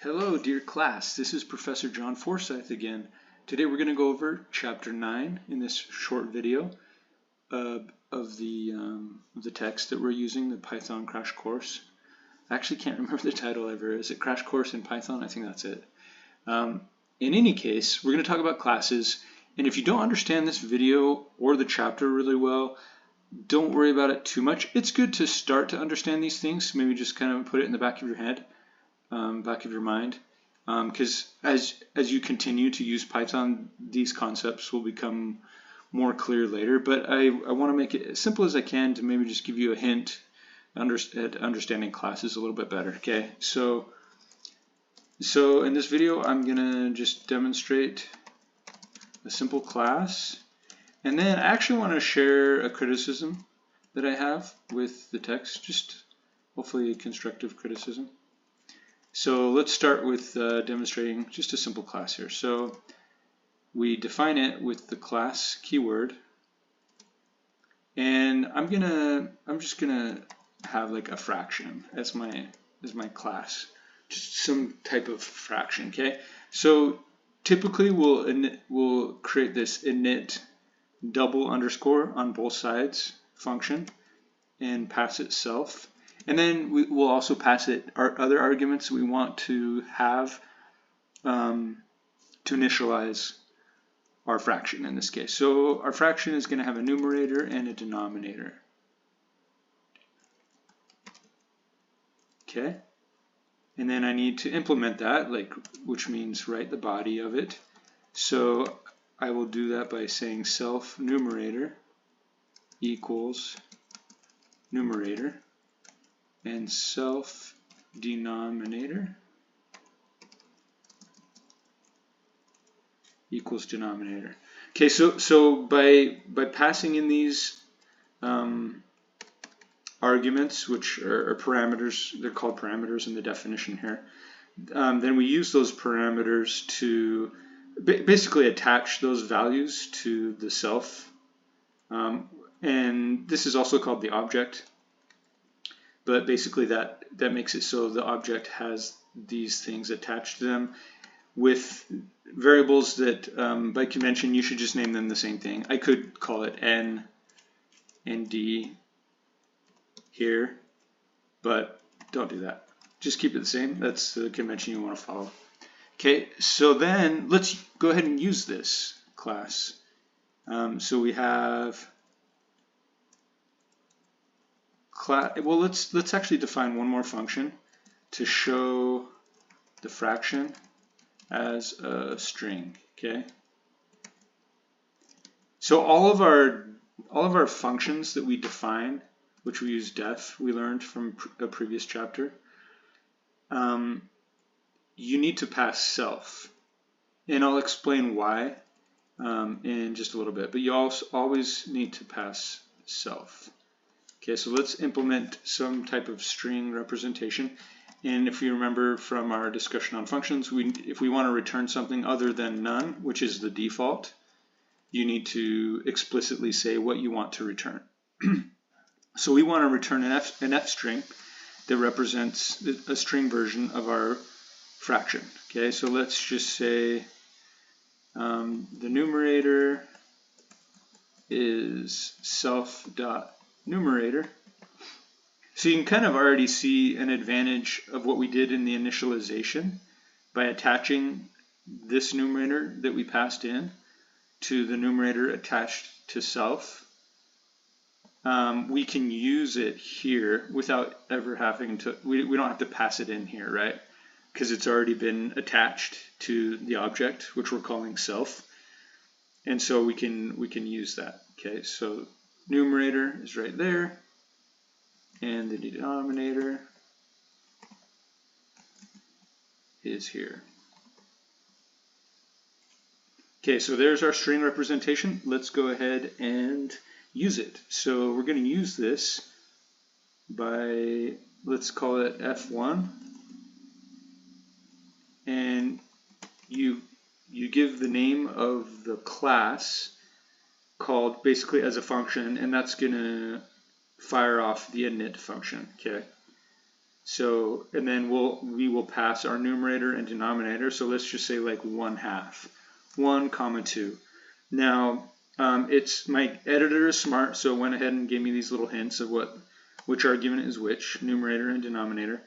Hello, dear class. This is Professor John Forsyth again. Today we're going to go over Chapter 9 in this short video of the text that we're using, the Python Crash Course. I actually can't remember the title ever. Is it Crash Course in Python? I think that's it. In any case, we're going to talk about classes. And if you don't understand this video or the chapter really well, don't worry about it too much. It's good to start to understand these things. Maybe just kind of put it in the back of your head. Back of your mind, because as you continue to use Python, these concepts will become more clear later. But I want to make it as simple as I can to maybe just give you a hint at understanding classes a little bit better. Okay, so in this video, I'm gonna just demonstrate a simple class, and then I actually want to share a criticism that I have with the text, just hopefully constructive criticism. So let's start with demonstrating just a simple class here. So we define it with the class keyword, and I'm just gonna have like a fraction as my class, just some type of fraction. Okay. So typically we'll create this init double underscore on both sides function and pass it self. And then we'll also pass it our other arguments we want to have to initialize our fraction in this case. So our fraction is going to have a numerator and a denominator. Okay. And then I need to implement that, which means write the body of it. So I will do that by saying self numerator equals numerator, and self denominator equals denominator. Okay, so by passing in these arguments, which are parameters, they're called parameters in the definition here, then we use those parameters to basically attach those values to the self, and this is also called the object. But basically that makes it so the object has these things attached to them with variables that by convention you should just name them the same thing. I could call it n and d here, but don't do that. Just keep it the same. That's the convention you want to follow. Okay, so then let's go ahead and use this class. So we have well, let's actually define one more function to show the fraction as a string. Okay. So all of our functions that we define, which we use def, we learned from a previous chapter. You need to pass self, and I'll explain why in just a little bit. But you also always need to pass self. Okay, so let's implement some type of string representation. And if you remember from our discussion on functions, if we want to return something other than none, which is the default, you need to explicitly say what you want to return. So we want to return an F string that represents a string version of our fraction. Okay, so let's just say the numerator is self.numerator. So you can kind of already see an advantage of what we did in the initialization by attaching this numerator that we passed in to the numerator attached to self. We can use it here without ever having to, we don't have to pass it in here, right? Because it's already been attached to the object, which we're calling self. And so we can use that. Okay, so numerator is right there, and the denominator is here. Okay, so there's our string representation. Let's go ahead and use it. So we're going to use this by, let's call it F1, and you give the name of the class called basically as a function, and that's going to fire off the init function. Okay, So, and then we will pass our numerator and denominator. So let's just say like 1/2, 1 comma 2. Now, it's my editor is smart, so it went ahead and gave me these little hints of which argument is which, numerator and denominator.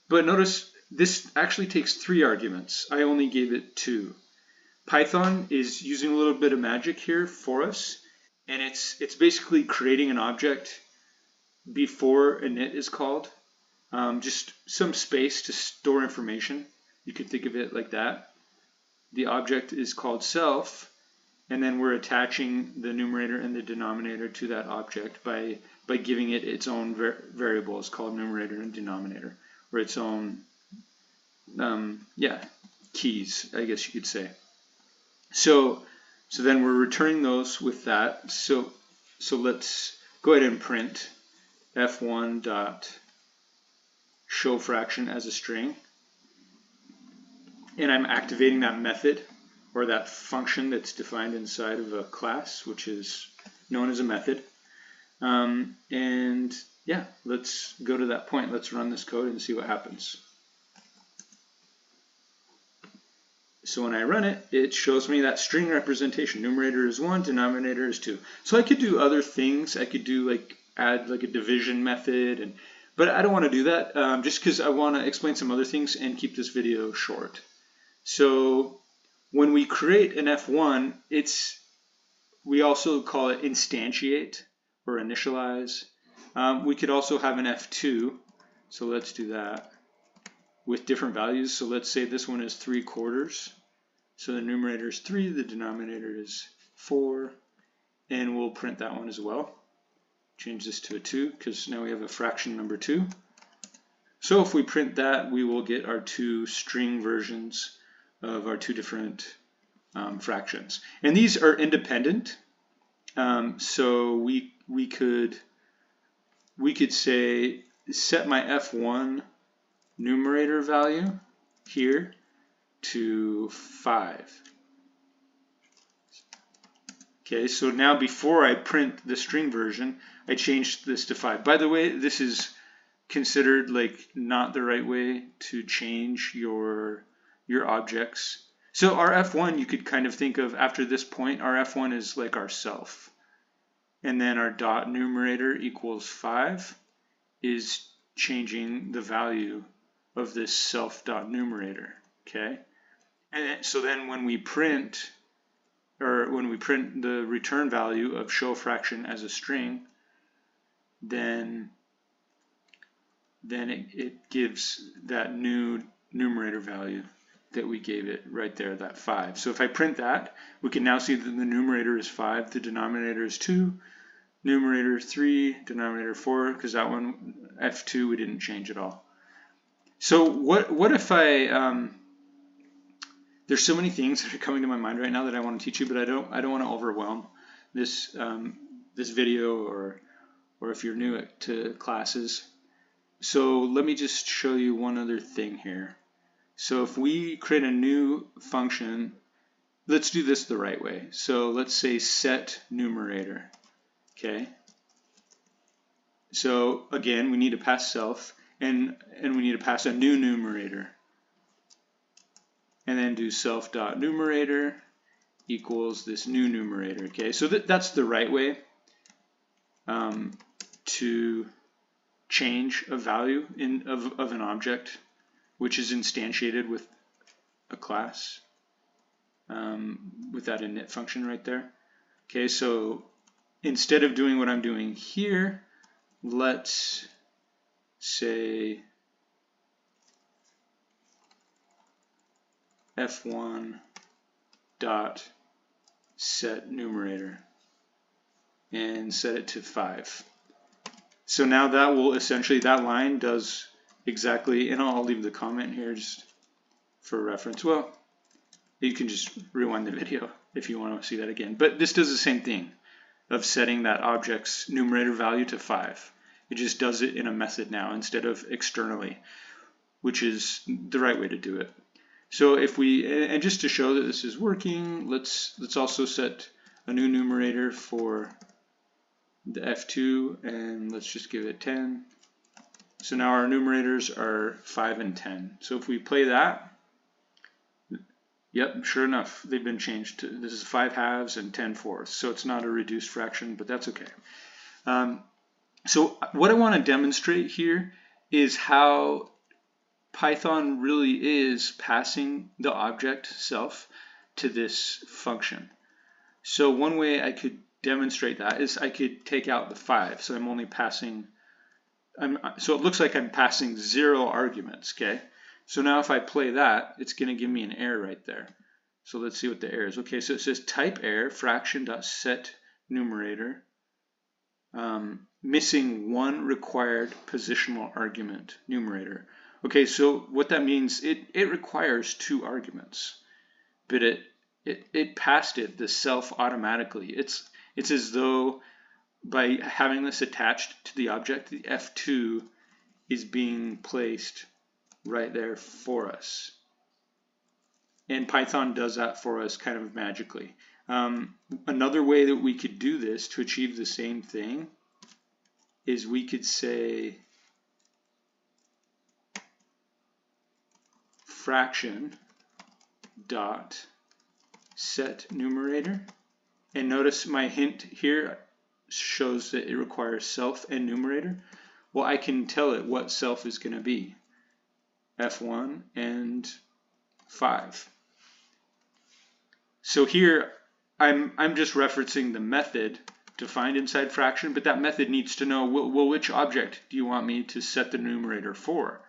But notice this actually takes 3 arguments. I only gave it 2. Python is using a little bit of magic here for us, and it's basically creating an object before init is called. Just some space to store information. You could think of it like that. The object is called self, and then we're attaching the numerator and the denominator to that object by giving it its own variables called numerator and denominator, or its own keys, I guess you could say. So then we're returning those with that. So let's go ahead and print f1 dot show fraction as a string, and I'm activating that method or that function that's defined inside of a class, which is known as a method. And yeah, let's go to that point. Let's run this code and see what happens. So when I run it, it shows me that string representation. Numerator is 1, denominator is 2. So I could do other things. I could do add a division method, but I don't want to do that just because I want to explain some other things and keep this video short. So when we create an F1, we also call it instantiate or initialize. We could also have an F2. So let's do that with different values. So let's say this one is 3/4. So the numerator is 3, the denominator is 4, and we'll print that one as well. Change this to a 2 because now we have a fraction number 2. So if we print that, we will get our 2 string versions of our 2 different fractions. And these are independent. So we could say set my F1 numerator value here to 5. Okay, so now before I print the string version, I changed this to 5. By the way, this is considered not the right way to change your objects. So our F1, you could kind of think of after this point, our F1 is like our self. And then our dot numerator equals 5 is changing the value of this self dot numerator. Okay, and so then when we print the return value of show fraction as a string, then it gives that new numerator value that we gave it right there, that 5. So if I print that, we can now see that the numerator is 5, the denominator is 2, numerator 3, denominator 4, because that one, F2, we didn't change at all. So what if there's so many things that are coming to my mind right now that I want to teach you, but I don't want to overwhelm this this video or if you're new to classes. So let me just show you one other thing here. So if we create a new function, let's do this the right way. So let's say set numerator. Okay. So again, we need to pass self, and we need to pass a new numerator. And then do self dot numerator equals this new numerator. Okay, so that's the right way to change a value of an object which is instantiated with a class with that init function right there. Okay, so instead of doing what I'm doing here, let's say F1 dot set numerator and set it to 5. So now that will essentially, that line does exactly, and I'll leave the comment here just for reference. Well, you can just rewind the video if you want to see that again. But this does the same thing of setting that object's numerator value to 5. It just does it in a method now instead of externally, which is the right way to do it. So if we, and just to show that this is working, let's also set a new numerator for the F2, and let's just give it 10. So now our numerators are 5 and 10. So if we play that, yep, sure enough, they've been changed to, this is 5 halves and 10 fourths. So it's not a reduced fraction, but that's okay. So what I want to demonstrate here is how Python really is passing the object self to this function. So one way I could demonstrate that is I could take out the 5. So I'm only passing, so it looks like I'm passing 0 arguments, okay? So now if I play that, it's going to give me an error right there. So let's see what the error is. Okay, so it says type error fraction.set numerator, missing one required positional argument numerator. Okay, so what that means, it requires 2 arguments, but it passed it, the self, automatically. It's as though by having this attached to the object, the F2 is being placed right there for us. And Python does that for us kind of magically. Another way that we could do this to achieve the same thing is we could say fraction dot set numerator, and notice my hint here shows that it requires self and numerator. Well, I can tell it what self is going to be, F1 and 5. So here I'm just referencing the method defined inside fraction, but that method needs to know, well, which object do you want me to set the numerator for?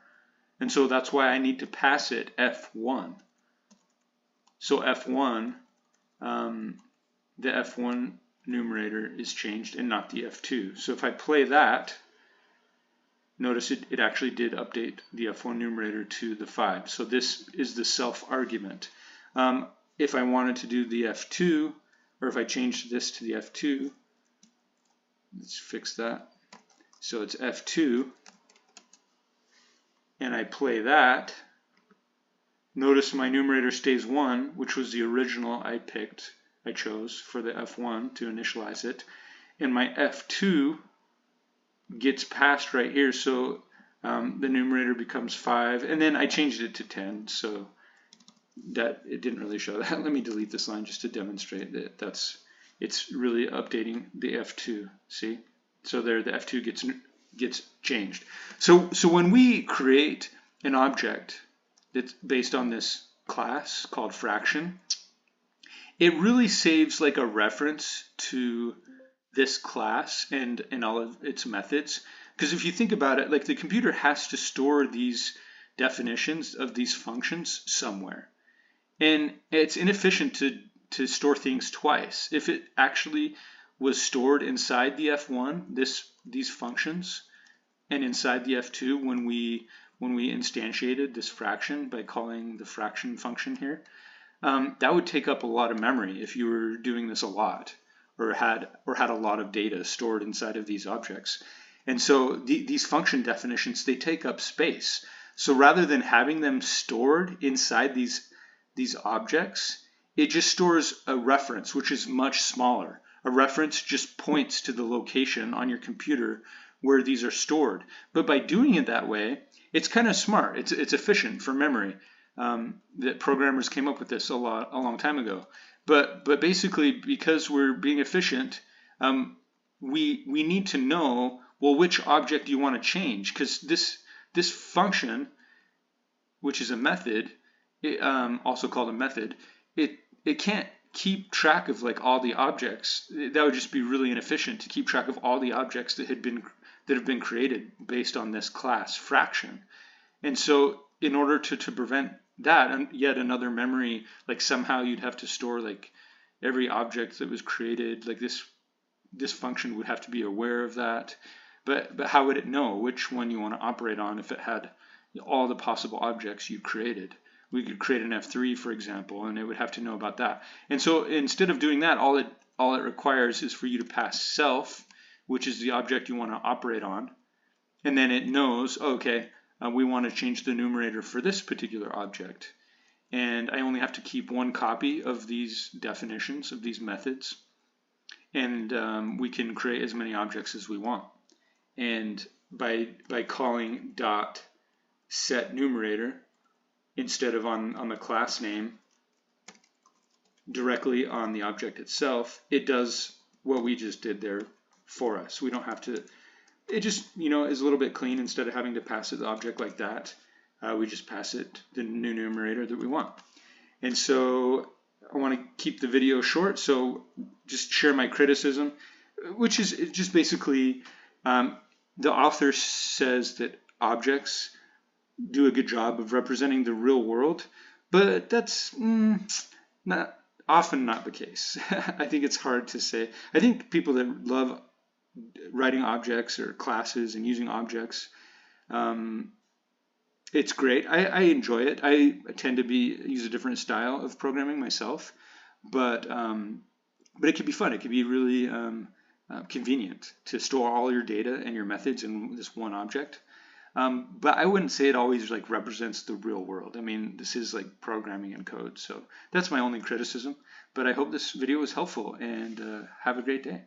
And so that's why I need to pass it F1. So F1, the F1 numerator is changed and not the F2. So if I play that, notice it actually did update the F1 numerator to the 5. So this is the self argument. If I wanted to do the F2, or if I changed this to the F2, let's fix that. So it's F2, and I play that. Notice my numerator stays 1, which was the original I chose for the F1 to initialize it. And my F2 gets passed right here, so the numerator becomes 5, and then I changed it to 10, so that it didn't really show that. Let me delete this line just to demonstrate that it's really updating the F2. See? So there the F2 gets changed. So when we create an object that's based on this class called fraction, it really saves like a reference to this class and all of its methods. Because if you think about it, like the computer has to store these definitions of these functions somewhere. And it's inefficient to store things twice. If it actually was stored inside the F1, these functions, and inside the F2 when we instantiated this fraction by calling the fraction function here, that would take up a lot of memory if you were doing this a lot, or had a lot of data stored inside of these objects. And so these function definitions, they take up space. So rather than having them stored inside these objects, it just stores a reference, which is much smaller. A reference just points to the location on your computer where these are stored. But by doing it that way, it's kind of smart. It's efficient for memory. That programmers came up with this a long time ago. But basically, because we're being efficient, we need to know, well, which object do you want to change? Because this function, which is a method, also called a method, it can't keep track of like all the objects. That would just be really inefficient to keep track of all the objects that have been created based on this class fraction. And so in order to prevent that, and yet another memory, like somehow you'd have to store like every object that was created, like this function would have to be aware of that. But how would it know which one you want to operate on if it had all the possible objects you created? We could create an F3, for example, and it would have to know about that. And so instead of doing that, all it requires is for you to pass self, which is the object you want to operate on, and then it knows, okay, we want to change the numerator for this particular object. And I only have to keep one copy of these definitions, of these methods, and we can create as many objects as we want. And by calling dot set numerator instead of on the class name directly on the object itself, it does what we just did there for us. We don't have to, it just, is a little bit clean. Instead of having to pass it the object like that, we just pass it the new numerator that we want. And so I want to keep the video short, so just share my criticism, which is just basically the author says that objects do a good job of representing the real world, but that's often not the case. I think it's hard to say. I think people that love writing objects or classes and using objects, it's great. I enjoy it. I tend to use a different style of programming myself, but it can be fun. It can be really convenient to store all your data and your methods in this one object. But I wouldn't say it always represents the real world. I mean, this is like programming in code. So that's my only criticism. But I hope this video was helpful, and have a great day.